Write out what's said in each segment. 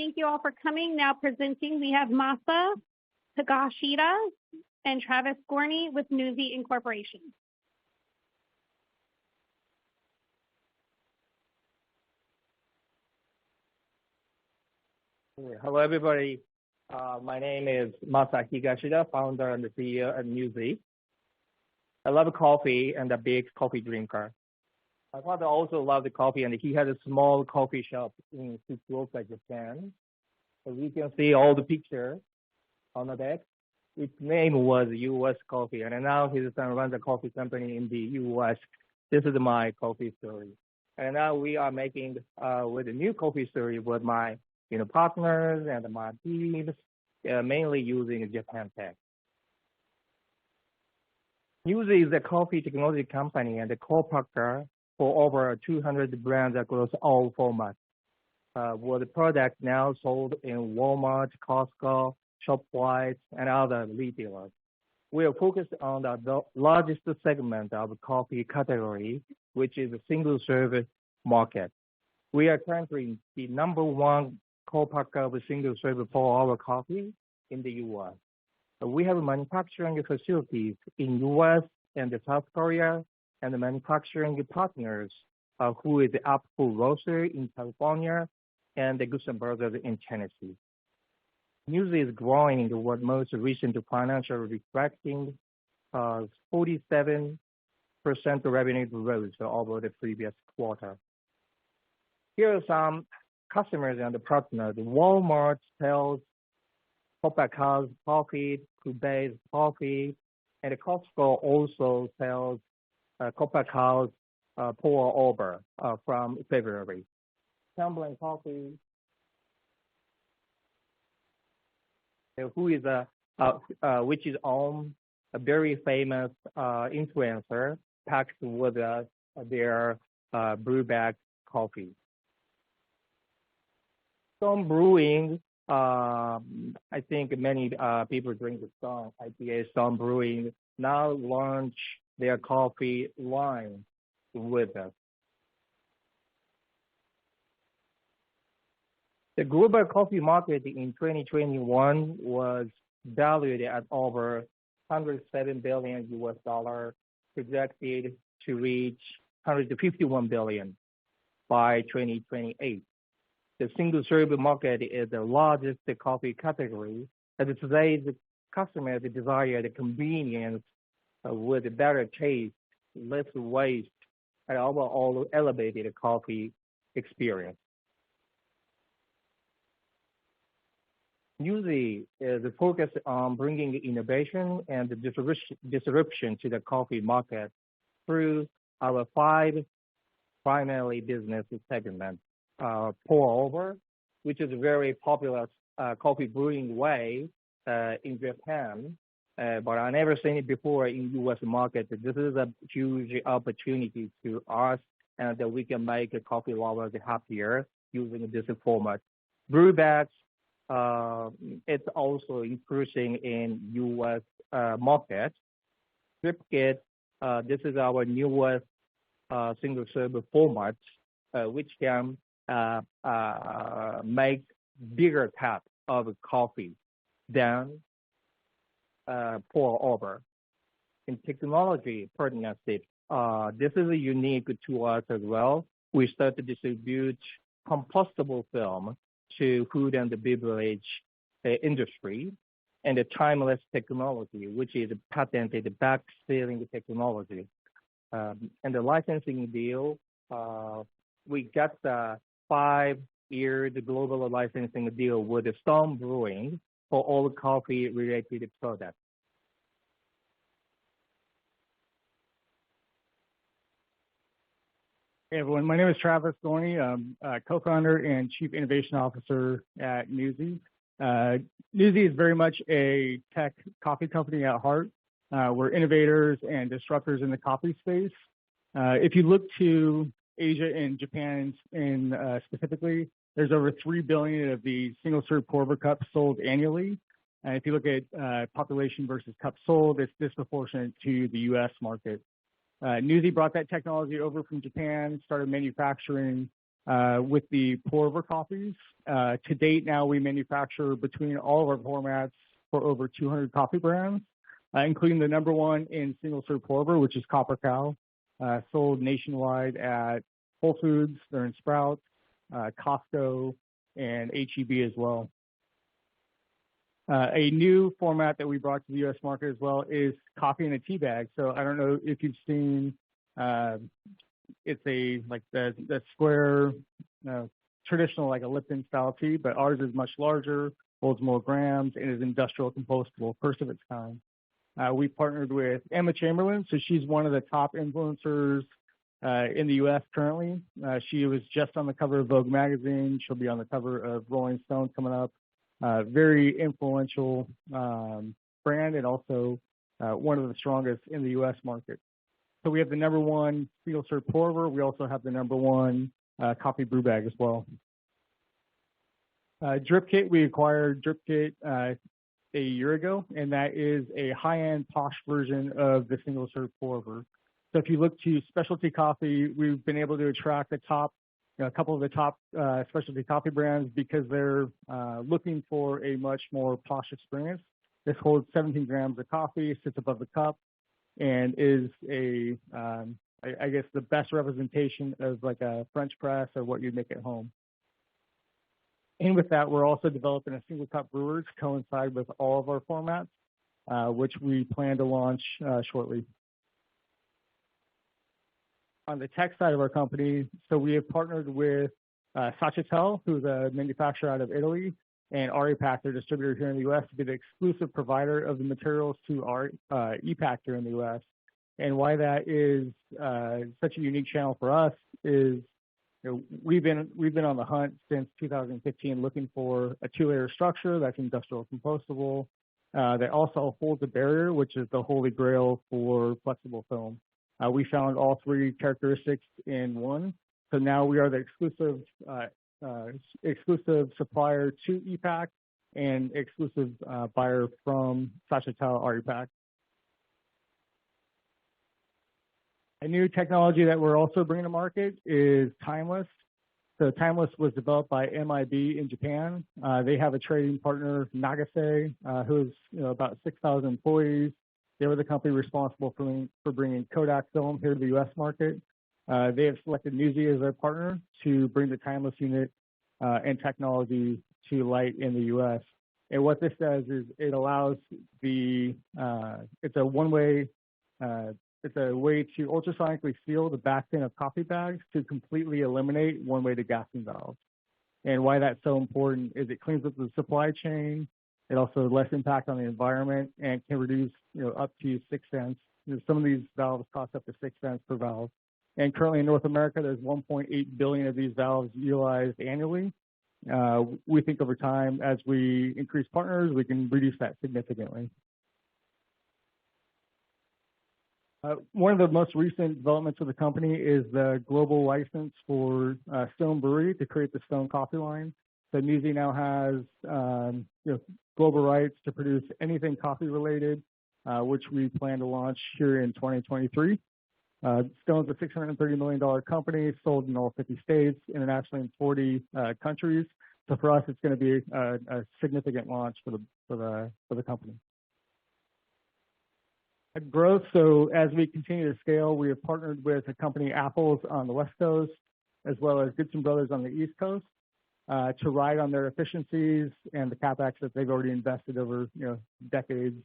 Thank you all for coming. Now presenting, we have Masa Takashita and Travis Gorney with NuZee Incorporation. Hello, everybody. My name is Masa Higashida, founder and the CEO at NuZee. I love coffee and a big coffee drinker. My father also loved the coffee, and he had a small coffee shop in Fukuoka, Japan. So we can see all the pictures on the deck. Its name was U.S. Coffee, and now his son runs a coffee company in the U.S. This is my coffee story. And now we are making with a new coffee story with my partners and my teams, mainly using Japan tech. NuZee is a coffee technology company and a co-partner for over 200 brands across all formats. With the product now sold in Walmart, Costco, ShopRite, and other retailers. We are focused on the largest segment of the coffee category, which is the single-serve market. We are currently the #1 co-packer of single-serve for our coffee in the U.S. We have manufacturing facilities in U.S. and South Korea, and the manufacturing partners who is the Apple Roaster in California and the Goodson Brothers in Tennessee. NuZee is growing in the world most recent financial reflecting 47% revenue growth over the previous quarter. Here are some customers and the partners. Walmart sells Coca-Cola coffee, Cubase coffee, and Costco also sells Coca-Cola pour over from February. Tumbling Coffee, who is which is on a very famous influencer, packed with their brew bag coffee. Stone Brewing, I think many people drink the Stone IPA. Stone Brewing now launch their coffee line with us. The global coffee market in 2021 was valued at over $107 billion US, projected to reach $151 billion by 2028. The single-serve market is the largest coffee category, and today's customers desire the convenience with better taste, less waste, and overall elevated coffee experience. NuZee is focused on bringing innovation and disruption to the coffee market through our 5 primary business segments. Pour over, which is a very popular coffee brewing way in Japan, but I never seen it before in U.S. market. This is a huge opportunity to us, and that we can make coffee lovers happier using this format. Brew bags, it's also increasing in U.S. market. DRIPKIT, this is our newest single-serve format, which can make bigger cup of coffee than pour over. In technology partnership, this is unique to us as well. We start to distribute compostable film to food and the beverage industry, and the timeless technology, which is patented back sealing technology. And the licensing deal, we got the 5-year global licensing deal with the Stone Brewing for all coffee-related products. Hey everyone, my name is Travis Gorney. I'm co-founder and chief innovation officer at NuZee. NuZee is very much a tech coffee company at heart. We're innovators and disruptors in the coffee space. If you look to Asia and Japan specifically, there's over 3 billion of these single-serve pour-over cups sold annually. And if you look at population versus cups sold, it's disproportionate to the U.S. market. NuZee brought that technology over from Japan, started manufacturing with the pour-over coffees. To date now, we manufacture between all of our formats for over 200 coffee brands, including the #1 in single-serve pour-over, which is Copper Cow, sold nationwide at Whole Foods, they're in Sprouts, Costco, and H-E-B as well. A new format that we brought to the U.S. market as well is coffee in a tea bag. So I don't know if you've seen, it's like the square, traditional like a Lipton style tea, but ours is much larger, holds more grams, and is industrial compostable, first of its kind. We partnered with Emma Chamberlain, so she's one of the top influencers in the U.S. currently. She was just on the cover of Vogue magazine. She'll be on the cover of Rolling Stone coming up. Very influential brand, and also one of the strongest in the U.S. market. So we have the #1 single-serve pour-over. We also have the #1 coffee brew bag as well. DRIPKIT, we acquired DRIPKIT a year ago, and that is a high-end posh version of the single-serve pour-over. So if you look to specialty coffee, we've been able to attract a couple of the top specialty coffee brands because they're looking for a much more posh experience. This holds 17 grams of coffee, sits above the cup, and is I guess the best representation of like a French press or what you'd make at home. And with that, we're also developing a single cup brewer to coincide with all of our formats, which we plan to launch shortly. On the tech side of our company, so we have partnered with Sachatel, who's a manufacturer out of Italy, and REPAC, their distributor here in the U.S., to be the exclusive provider of the materials to our EPAC here in the U.S. And why that is such a unique channel for us is, we've been on the hunt since 2015 looking for a 2-layer structure that's industrial compostable, that also holds a barrier, which is the holy grail for flexible film. We found all 3 characteristics in one. So now we are the exclusive supplier to EPAC and exclusive buyer from Sachatel REPAC. A new technology that we're also bringing to market is Timeless. So Timeless was developed by MIB in Japan. They have a trading partner, Nagase, who's about 6,000 employees. They were the company responsible for bringing Kodak film here to the U.S. market. They have selected NuZee as their partner to bring the Timeless unit and technology to light in the U.S. And what this does is it allows it's a way to ultrasonically seal the backend of coffee bags to completely eliminate one-way degassing valves. And why that's so important is it cleans up the supply chain. It also has less impact on the environment and can reduce, up to 6 cents. Some of these valves cost up to 6 cents per valve. And currently in North America, there's 1.8 billion of these valves utilized annually. We think over time, as we increase partners, we can reduce that significantly. One of the most recent developments of the company is the global license for Stone Brewery to create the Stone coffee line. So NuZee now has global rights to produce anything coffee related, which we plan to launch here in 2023. Stone's a $630 million company, sold in all 50 states, internationally in 40 countries. So for us, it's going to be a significant launch for the company. Growth. So as we continue to scale, we have partnered with a company, Apple's on the West Coast, as well as Goodson Brothers on the East Coast, to ride on their efficiencies and the CapEx that they've already invested over decades,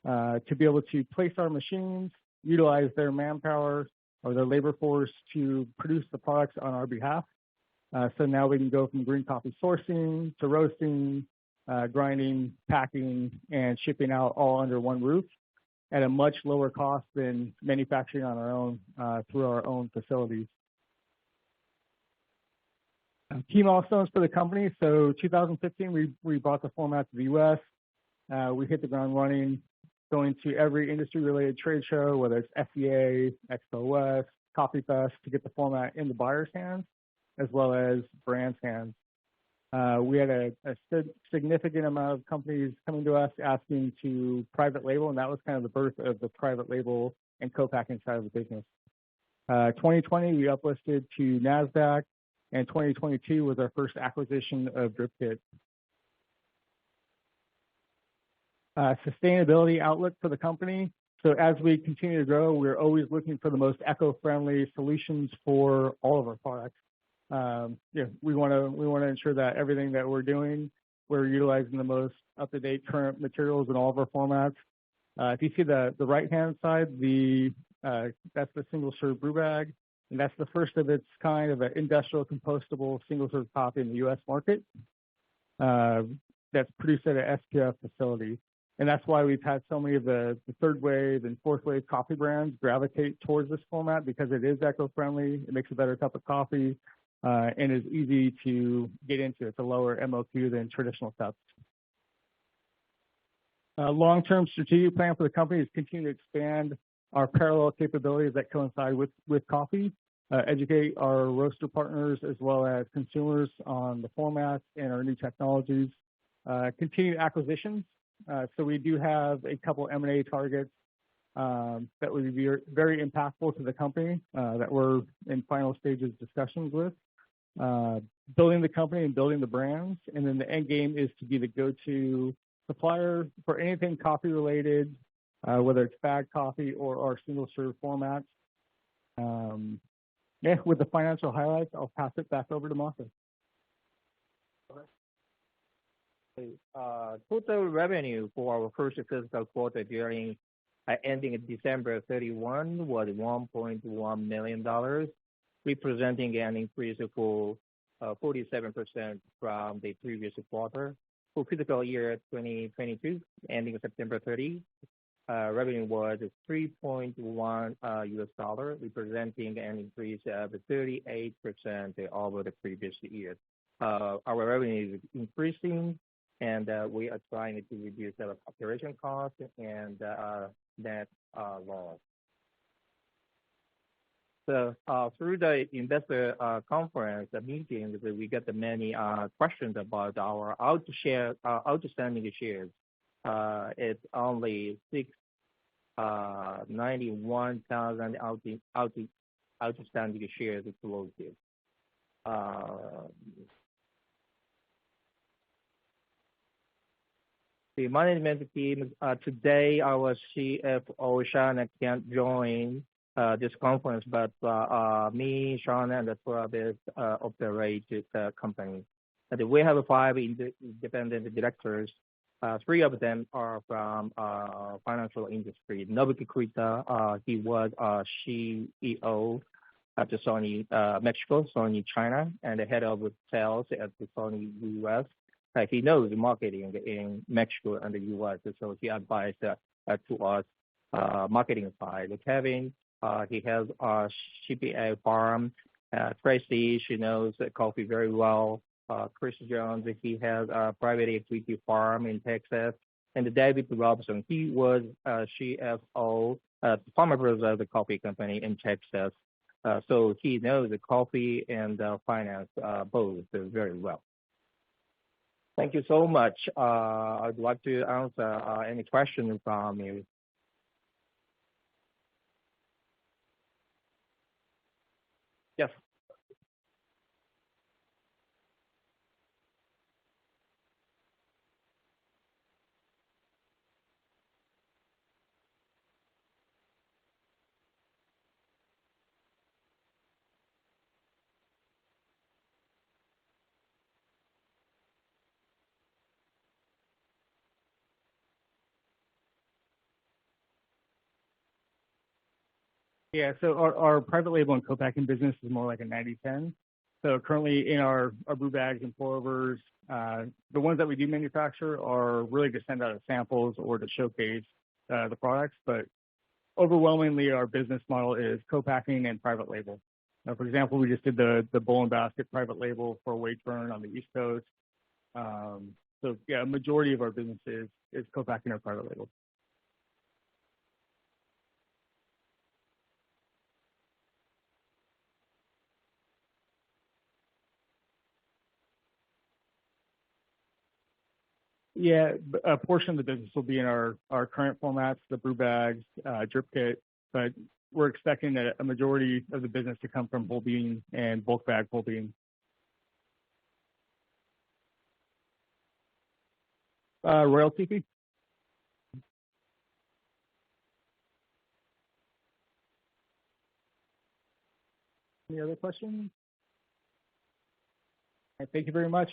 to be able to place our machines, utilize their manpower or their labor force to produce the products on our behalf. So now we can go from green coffee sourcing to roasting, grinding, packing, and shipping out all under one roof at a much lower cost than manufacturing on our own through our own facilities. Key milestones for the company. So 2015, we brought the format to the U.S. We hit the ground running, going to every industry-related trade show, whether it's SEA, Expo West, Coffee Fest, to get the format in the buyer's hands, as well as brands' hands. We had a significant amount of companies coming to us asking to private label, and that was kind of the birth of the private label and co-packing side of the business. 2020, we uplisted to NASDAQ. and 2022 was our first acquisition of DRIPKIT. Sustainability outlook for the company. So as we continue to grow, we're always looking for the most eco-friendly solutions for all of our products. We want to ensure that everything that we're doing, we're utilizing the most up-to-date current materials in all of our formats. If you see the right-hand side, that's the single-serve brew bag, and that's the first of its kind of an industrial compostable single-serve coffee in the U.S. market. That's produced at an SQF facility. And that's why we've had so many of the third wave and fourth wave coffee brands gravitate towards this format, because it is eco-friendly, it makes a better cup of coffee, and is easy to get into. It's a lower MOQ than traditional cups. Long-term strategic plan for the company is continue to expand our parallel capabilities that coincide with coffee, educate our roaster partners as well as consumers on the formats and our new technologies, continue acquisitions. So we do have a couple M&A targets that would be very impactful to the company that we're in final stages discussions with. Building the company and building the brands, and then the end game is to be the go-to supplier for anything coffee related, whether it's bag coffee or our single-serve formats. With the financial highlights, I'll pass it back over to Martha. Total revenue for our first fiscal quarter ending December 31 was $1.1 million, representing an increase of 47% from the previous quarter. For fiscal year 2022, ending September 30, revenue was $3.1 US, representing an increase of 38% over the previous year. Our revenue is increasing, and we are trying to reduce our operation costs and net loss. So through the investor conference meetings, we get many questions about our outstanding shares. It's only 691,000 outstanding shares closed. The management team today, our CFO Shana can't join this conference, but me, Shana, and Travis operate the company. And we have 5 independent directors. 3 of them are from financial industry. Nobuki Kurita, he was CEO at the Sony Mexico, Sony China, and the head of sales at the Sony US. He knows marketing in Mexico and the US, so he advised to us marketing side. Kevin, he has a CPA farm. Tracy, she knows coffee very well. Chris Jones, he has a private equity farm in Texas. And David Robson, he was CFO at Farmer Brothers, the coffee company in Texas. So he knows the coffee and finance both very well. Thank you so much. I'd like to answer any questions from you. Yes. Yeah, so our private label and co-packing business is more like a 90-10. So currently in our brew bags and pour overs, the ones that we do manufacture are really to send out as samples or to showcase the products. But overwhelmingly, our business model is co-packing and private label. Now, for example, we just did the bowl and basket private label for Waitburn on the East Coast. So yeah, a majority of our business is co-packing or private label. Yeah, a portion of the business will be in our current formats, the brew bags, DRIPKIT, but we're expecting that a majority of the business to come from whole bean and bulk bag whole bean. royalty fee. Any other questions? All right, thank you very much.